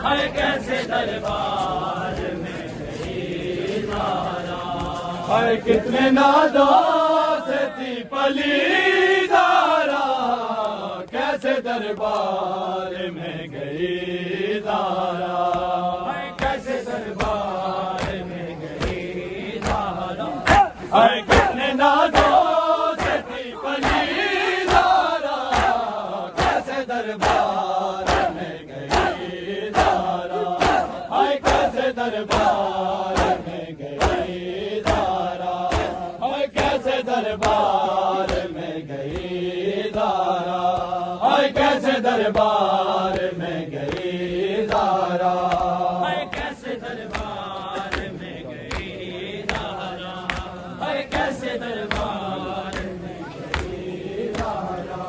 हाय कैसे दरबार में गई ज़ारा। हाय कितने नाज़ों से थी पली ज़ारा, कैसे दरबार में गई ज़ारा। हाय कैसे दरबार में गई ज़ारा। हाय कितने नाज़ों से थी पली ज़ारा, कैसे दरबार में गई ज़ारा। हाय कैसे दरबार में गई ज़ारा। हाय कैसे दरबार में गई ज़ारा। हाय कैसे दरबार में गई ज़ारा। हाय कैसे दरबार में गई ज़ारा। हाय कैसे दरबार में गई ज़ारा।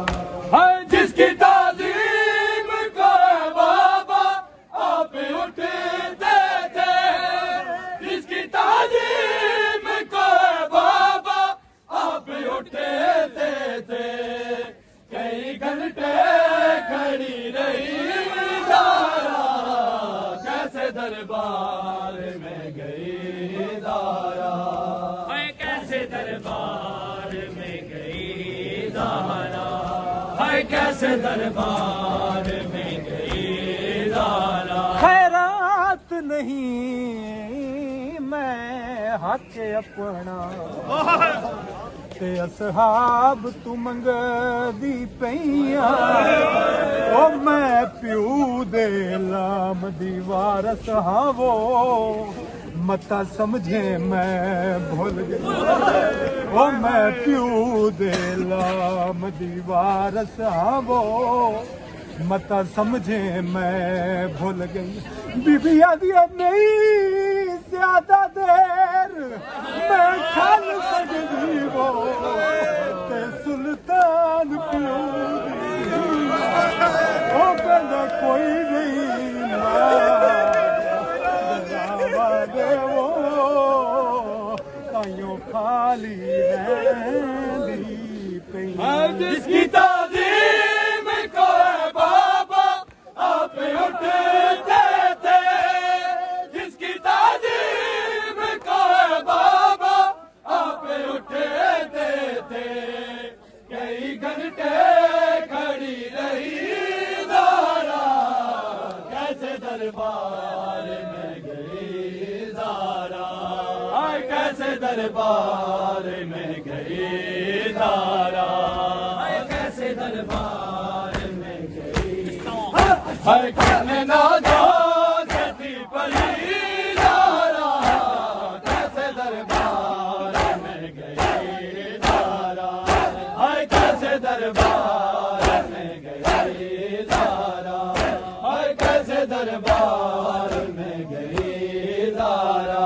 हाय जिसकी ताज़ीम को बाबा आप उठते थे, जिसकी ताज़ीम को बाबा आप उठते थे। कई घंटे खड़ी रही ज़ारा, कैसे दरबार में गई ज़ारा। हाय कैसे दरबार में गई ज़ारा। हाय कैसे दरबार में गई ज़ारा। खैरात नहीं मैं हक अपना ते असहाब तू मंगदी पईया। ओ मैं प्यू दे लाम दीवार सहावो, मता समझे मैं भूल गई। ओ मैं प्यू दे लाम दीवार सहावो, मता समझे मैं भूल गई। बीबी आदि नहीं ज्यादा देर मैं खल सकदी वो, ते सुल्तान प्यू ओ कहना कोई नहीं दे वो, ताइयों खाली रहंदी पई। जिसकी ताज़ीम को बाबा आप उठते थे, जिसकी ताज़ीम को बाबा आप उठते थे। कई घंटे खड़ी रही ज़ारा, कैसे दरबार में गई ज़ारा। हाय कैसे दरबार में गई ज़ारा। हाय कैसे दरबार में गई। हाय कितने नाज़ों से थी पली ज़ारा, कैसे दरबार में गई ज़ारा। हाय कैसे दरबार में गई ज़ारा। हाय कैसे दरबार में गई ज़ारा।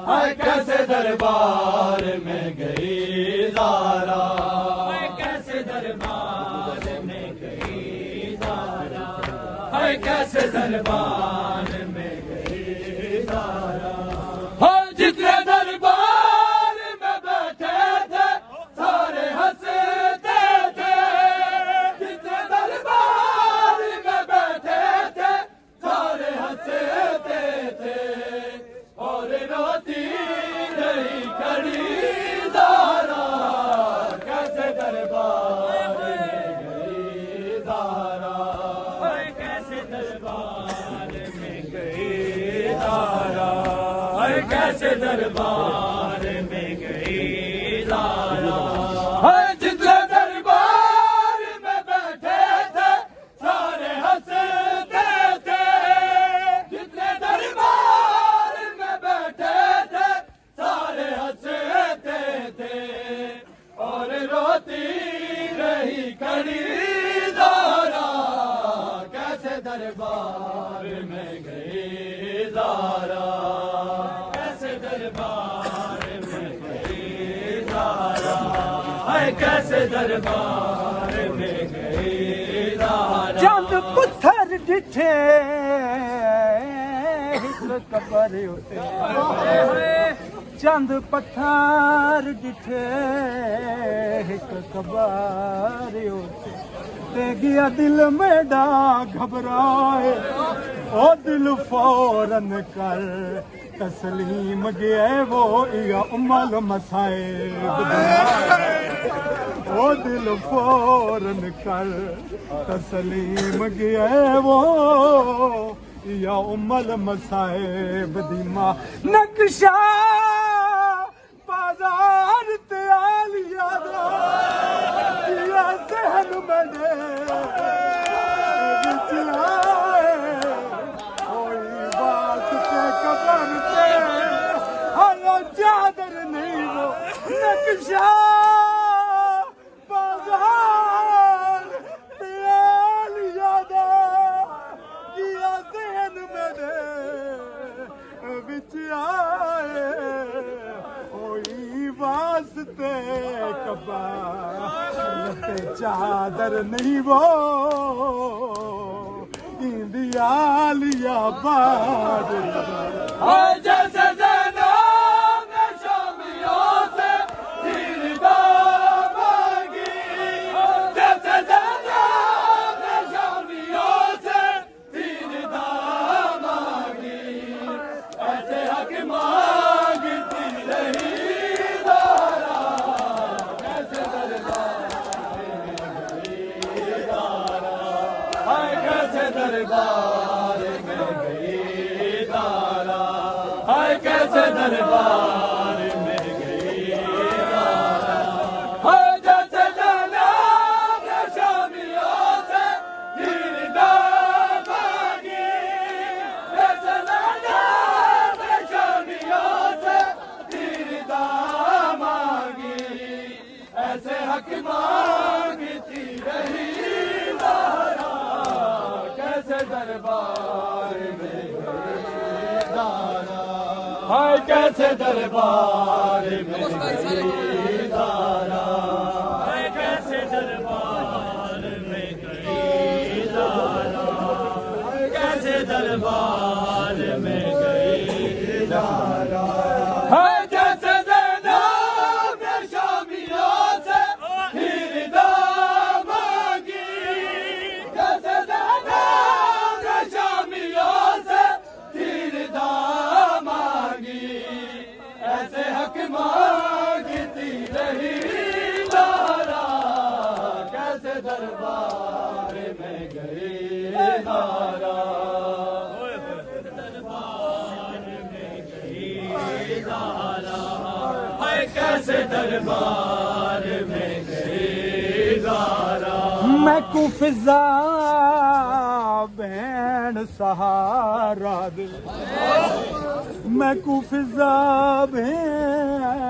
हाय कैसे दरबार में गई ज़ारा। हाय कैसे दरबार में गई ज़ारा। हाय कैसे दरबार में गई ज़ारा। हाय जितने दरबार में बैठे थे सारे हंसते थे, जितने दरबार में बैठे थे सारे हंसते थे। और रोती रही खड़ी ज़ारा, कैसे दरबार में गई ज़ारा। हाय कैसे दरबार में गई ज़ारा। हाय कैसे दरबार में गई ज़ारा। हाय जितने दरबार में बैठे थे सारे हंसते थे, जितने दरबार में बैठे थे सारे हंसते थे। और रोती रही खड़ी ज़ारा, कैसे दरबार में गई ज़ारा। कैसे दरबार में गई ज़ारा। हाय कैसे दरबार में गई ज़ारा। चंद पत्थर डिठे हिक कबर उते, चंद पत्थर डिठे हिक कबर उते, ते गया दिल मेरा घबराए। ओ दिल फौरन कर तस्लीम गए वो या उमल मसाइब ओ दिल फौरन कर तस्लीम गए वो या उमल मसाइब दी मां नक्शा बाजार ते आलिया दा या जहन बने विच आए कोई बात ते कबर ते हलो चादर नहीं वो नक्शा बाजार ते आलिया दा या जहन बने विच आए वास्ते कबार चादर नहीं वो इंडिया लिया बाद जैसे ज़ैनब ने शामियों से तीर दामागी जैसे ज़ैनब ने शामियों से तीर दामागी ऐसे हक मांगती रही दरबार में गई तारा हाय कैसे दरबार में गई तारा हाय जैसे जनाब शामियों से तीर दामागी जैसे जनाब शामियों से तीर दामागी ऐसे हक मांगती रही दरबार में गई तारा हाय कैसे दरबार में गई तारा हाय कैसे दरबार में गई तारा हाय कैसे दरबार में गई तारा हाय जैसे ज़ैनब ने शामियों से हीर दामागी जैसे ऐसे हक मांगती रही तारा कैसे दरबार में गई तारा दरबार में गई तारा हाय कैसे दरबार में गई तारा मैं को फिजा बहन सहारा दे मैं को फिजा बहन